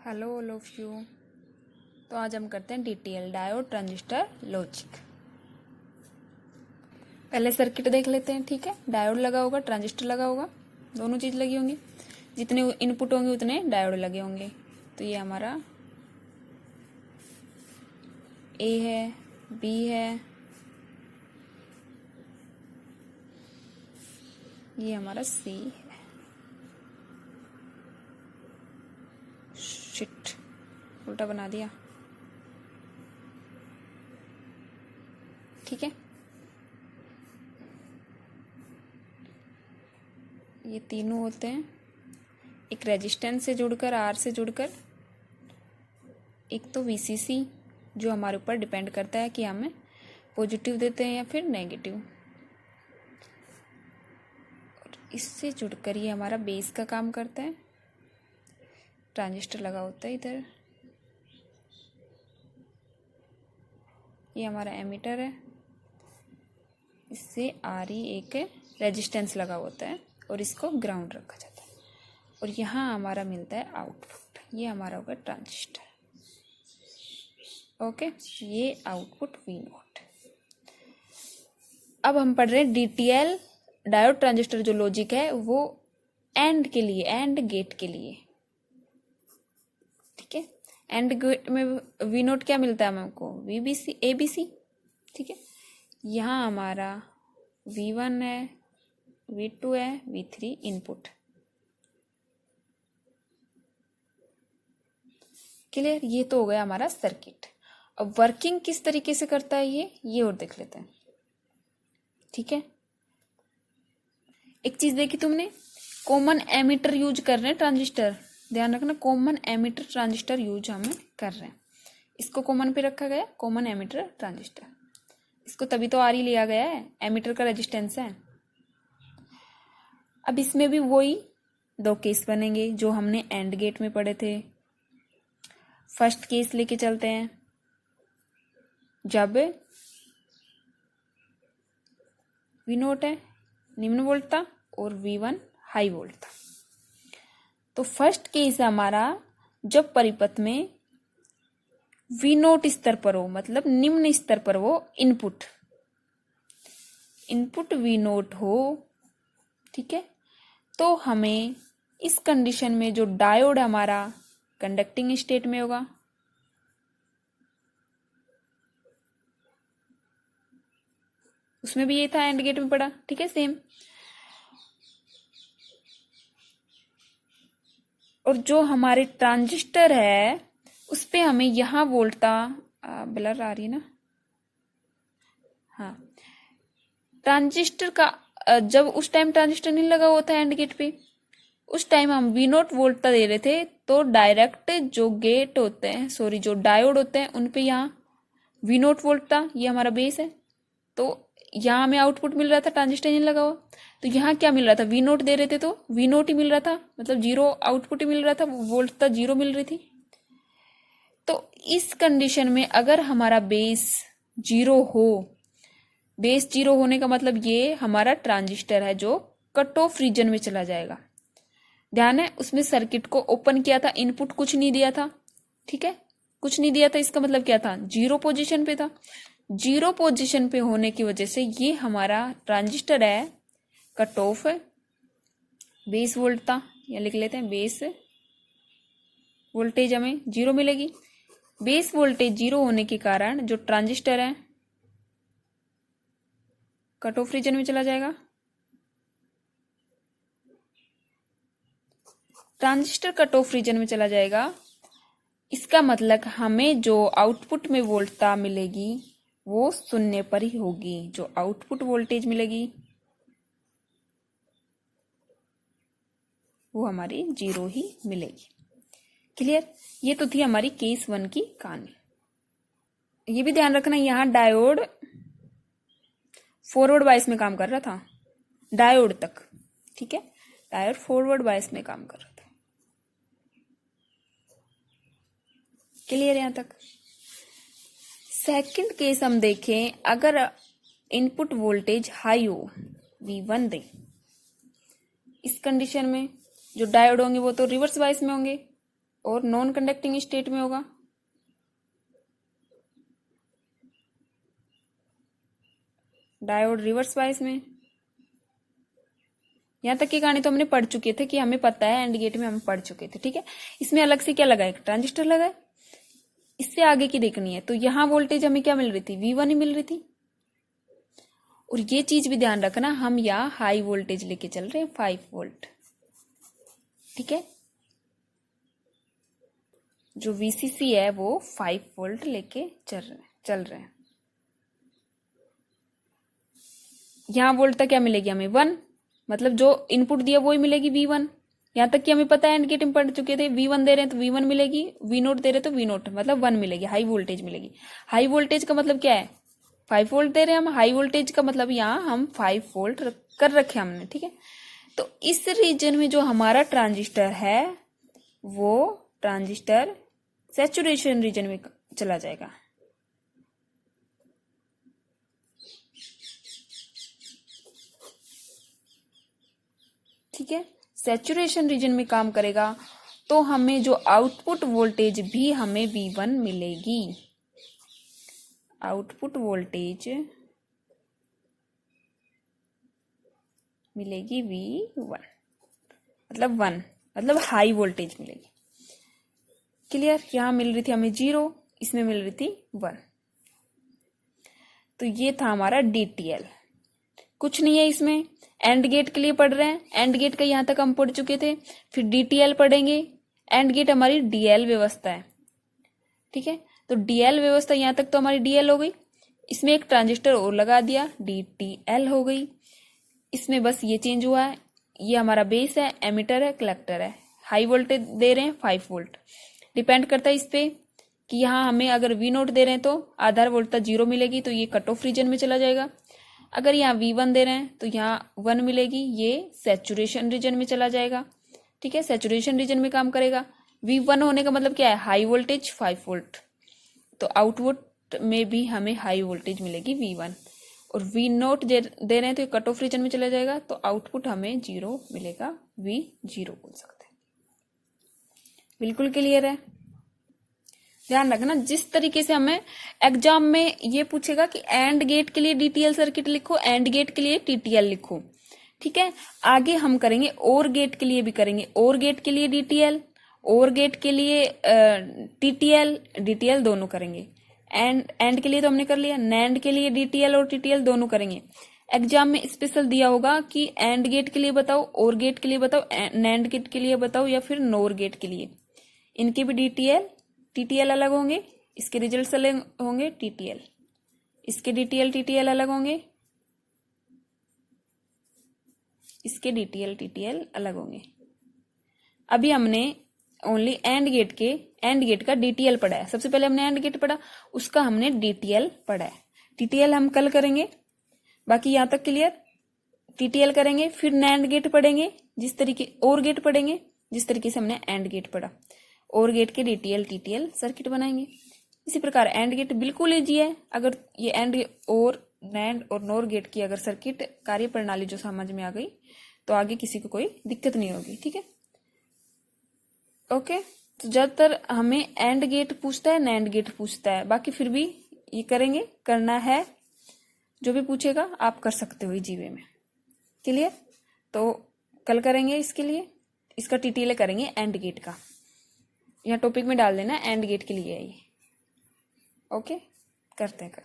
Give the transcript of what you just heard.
Hello all of you. तो आज हम करते हैं डीटीएल डायोड ट्रांजिस्टर लॉजिक। पहले सर्किट देख लेते हैं। ठीक है, डायोड लगा होगा, ट्रांजिस्टर लगा होगा, दोनों चीज लगी होंगी। जितने इनपुट होंगे उतने डायोड लगे होंगे। तो ये हमारा ए है, बी है, ये हमारा सी है। शिट, उल्टा बना दिया। ठीक है, ये तीनों होते हैं एक रेजिस्टेंस से जुड़कर, आर से जुड़कर। एक तो वीसीसी जो हमारे ऊपर डिपेंड करता है कि हमें पॉजिटिव देते हैं या फिर नेगेटिव। और इससे जुड़कर ये हमारा बेस का काम करता है। ट्रांजिस्टर लगा होता है इधर। ये हमारा एमीटर है, इससे आर एक रेजिस्टेंस लगा होता है और इसको ग्राउंड रखा जाता है। और यहाँ हमारा मिलता है आउटपुट। ये हमारा होगा ट्रांजिस्टर। ओके, ये आउटपुट वी नॉट। अब हम पढ़ रहे हैं डीटीएल डायोड ट्रांजिस्टर जो लॉजिक है वो एंड के लिए, एंड गेट के लिए। ठीक है, एंड गेट में वी नोट क्या मिलता है हमको? वीबीसी, एबीसी। ठीक है, यहाँ हमारा V1 है, V2 है, V3 इनपुट। क्लियर? ये तो हो गया हमारा सर्किट। अब वर्किंग किस तरीके से करता है ये और देख लेते हैं। ठीक है, एक चीज देखी तुमने, कॉमन एमीटर यूज कर रहे हैं ट्रांजिस्टर। ध्यान रखना, कॉमन एमीटर ट्रांजिस्टर यूज हमें कर रहे हैं। इसको कॉमन पे रखा गया, कॉमन एमीटर ट्रांजिस्टर। इसको तभी तो आर ही लिया गया है, एमीटर का रेजिस्टेंस है। अब इसमें भी वही दो केस बनेंगे जो हमने एंड गेट में पढ़े थे। फर्स्ट केस लेके चलते हैं, जब वी नोट है निम्न वोल्ट था और V1 हाई वोल्ट था। तो फर्स्ट केस हमारा जब परिपथ में वी नोट स्तर पर हो, मतलब निम्न स्तर पर हो, इनपुट वी नोट हो। ठीक है, तो हमें इस कंडीशन में जो डायोड हमारा कंडक्टिंग स्टेट में होगा, उसमें भी ये था, एंड गेट में पड़ा। ठीक है, सेम। और जो हमारे ट्रांजिस्टर है उस पे हमें यहां वोल्टा ब्लर आ रही है ना, हाँ, ट्रांजिस्टर का जब उस टाइम ट्रांजिस्टर नहीं लगा हुआ था एंड गेट पे, उस टाइम हम वी नोट वोल्टा दे रहे थे। तो डायरेक्ट जो गेट होते हैं, सॉरी जो डायोड होते हैं, उन पे यहाँ वी नोट वोल्ट था। ये हमारा बेस है, तो यहाँ हमें आउटपुट मिल रहा था, ट्रांजिस्टर नहीं लगा हुआ। तो यहाँ क्या मिल रहा था? वी नोट दे रहे थे तो वी नोट ही मिल रहा था, मतलब जीरो आउटपुट ही मिल रहा था, वोल्टता जीरो मिल रही थी। तो इस कंडीशन में अगर हमारा बेस जीरो हो, बेस जीरो होने का मतलब ये हमारा ट्रांजिस्टर है जो कट ऑफ रीजन में चला जाएगा। ध्यान है, उसमें सर्किट को ओपन किया था, इनपुट कुछ नहीं दिया था। ठीक है, कुछ नहीं दिया था, इसका मतलब क्या था? जीरो पोजीशन पे था। जीरो पोजीशन पे होने की वजह से ये हमारा ट्रांजिस्टर है, कट ऑफ है। बेस वोल्ट था, या लिख लेते हैं बेस वोल्टेज हमें जीरो मिलेगी। बेस वोल्टेज जीरो होने के कारण जो ट्रांजिस्टर है कट ऑफ रीजन में चला जाएगा। ट्रांजिस्टर कट ऑफ रीजन में चला जाएगा, इसका मतलब हमें जो आउटपुट में वोल्टता मिलेगी वो शून्य पर ही होगी। जो आउटपुट वोल्टेज मिलेगी वो हमारी जीरो ही मिलेगी। क्लियर? ये तो थी हमारी केस 1 की कहानी। ये भी ध्यान रखना, यहां डायोड फॉरवर्ड बायस में काम कर रहा था, डायोड तक। ठीक है, डायोड फॉरवर्ड बायस में काम कर रहा था। क्लियर यहां तक? सेकंड केस हम देखें, अगर इनपुट वोल्टेज हाई हो, V1 दे, इस कंडीशन में जो डायोड होंगे वो तो रिवर्स बायस में होंगे। और नॉन कंडक्टिंग स्टेट में होगा डायोड रिवर्स बायस में। यहाँ तक की कहानी तो हमने पढ़ चुके थे कि हमें पता है, एंड गेट में हम पढ़ चुके थे, ठीक है। इसमें अलग से क्या लगा है, ट्रांजिस्टर लगा है। इससे आगे की देखनी है तो यहाँ वोल्टेज हमें क्या मिल रही थी, V1 ही मिल रही थी। और ये चीज भी ध्यान रखना, हम यहाँ हाई वोल्टेज लेके चल रहे हैं 5 वोल्ट, ठीक है। जो VCC है वो 5 वोल्ट लेके चल रहे हैं। यहाँ वोल्ट तक क्या मिलेगी हमें 1, मतलब जो इनपुट दिया वो ही मिलेगी V1। यहाँ तक कि हमें पता है, एंड गेट में पढ़ चुके थे, V1 दे रहे हैं तो V1 मिलेगी, V0 दे रहे तो V0, मतलब 1 मिलेगी, हाई वोल्टेज मिलेगी। हाई वोल्टेज का मतलब क्या है, 5 वोल्ट दे रहे हैं हम, हाई वोल्टेज का मतलब यहाँ हम 5 वोल्ट कर रखे हमने, ठीक है। तो इस रीजन में जो हमारा ट्रांजिस्टर है वो ट्रांजिस्टर सैचुरेशन रीजन में चला जाएगा। ठीक है, सैचुरेशन रीजन में काम करेगा तो हमें जो आउटपुट वोल्टेज भी हमें V1 मिलेगी। आउटपुट वोल्टेज मिलेगी V1, मतलब 1, मतलब हाई वोल्टेज मिलेगी। क्लियर, यहां मिल रही थी हमें 0, इसमें मिल रही थी 1। तो ये था हमारा DTL। कुछ नहीं है इसमें, एंड गेट के लिए पढ़ रहे हैं, एंड गेट का यहां तक हम पढ़ चुके थे, फिर DTL पढ़ेंगे। एंड गेट हमारी DL व्यवस्था है, ठीक है। तो DL व्यवस्था यहां तक तो हमारी DL हो गई। इसमें एक ट्रांजिस्टर और लगा दिया, DTL हो गई। इसमें बस ये चेंज हुआ है, ये हमारा बेस है, एमिटर है, कलेक्टर है। हाई वोल्टेज दे रहे हैं 5 वोल्ट, डिपेंड करता है इस पे कि यहाँ हमें अगर V0 दे रहे हैं तो आधार वोल्टता 0 मिलेगी, तो ये कट ऑफ रीजन में चला जाएगा। अगर यहाँ V1 दे रहे हैं तो यहाँ 1 मिलेगी, ये सैचुरेशन रीजन में चला जाएगा, ठीक है, सैचुरेशन रीजन में काम करेगा। V1 होने का मतलब क्या है, हाई वोल्टेज 5 वोल्ट, तो आउटपुट में भी हमें हाई वोल्टेज मिलेगी V1। और V0 दे रहे हैं तो कट ऑफ रीजन में चला जाएगा, तो आउटपुट हमें 0 मिलेगा, V0 बोल सकते हैं। बिल्कुल क्लियर है। ध्यान रखना, जिस तरीके से हमें एग्जाम में ये पूछेगा कि एंड गेट के लिए DTL सर्किट लिखो, एंड गेट के लिए TTL लिखो, ठीक है। आगे हम करेंगे और गेट के लिए भी करेंगे, और गेट के लिए DTL, और गेट के लिए TTL, DTL दोनों करेंगे। एंड के लिए तो हमने कर लिया, नैंड के लिए DTL और TTL दोनों करेंगे। एग्जाम में स्पेशल दिया होगा कि एंड गेट के लिए बताओ, और गेट के लिए बताओ, नैंड गेट के लिए बताओ, या फिर नोर गेट के लिए। इनके भी DTL TTL अलग होंगे, इसके रिजल्ट्स अलग होंगे, TTL, इसके DTL TTL अलग होंगे, इसके DTL TTL अलग होंगे। अभी हमने ओनली एंड गेट का DTL पढ़ा है। सबसे पहले हमने एंड गेट पढ़ा, उसका हमने DTL पढ़ा है। TTL हम कल करेंगे, बाकी यहां तक क्लियर। TTL करेंगे, फिर नैंड गेट पढ़ेंगे, जिस तरीके और गेट पढ़ेंगे जिस तरीके से हमने एंड गेट पढ़ा, और गेट के DTL TTL सर्किट बनाएंगे। इसी प्रकार एंड गेट बिल्कुल इजी है। अगर ये एंड और नैंड और नोर गेट की अगर सर्किट कार्य प्रणाली जो समझ में आ गई तो आगे किसी को कोई दिक्कत नहीं होगी, ठीक है। ओके, तो ज्यादातर हमें एंड गेट पूछता है, नैंड गेट पूछता है, बाकी फिर भी ये करेंगे, करना है, जो भी पूछेगा आप कर सकते हो जीवे में। क्लियर, तो कल करेंगे इसके लिए, इसका TTL करेंगे एंड गेट का। यहाँ टॉपिक में डाल देना एंड गेट के लिए है ये। ओके, करते हैं कल।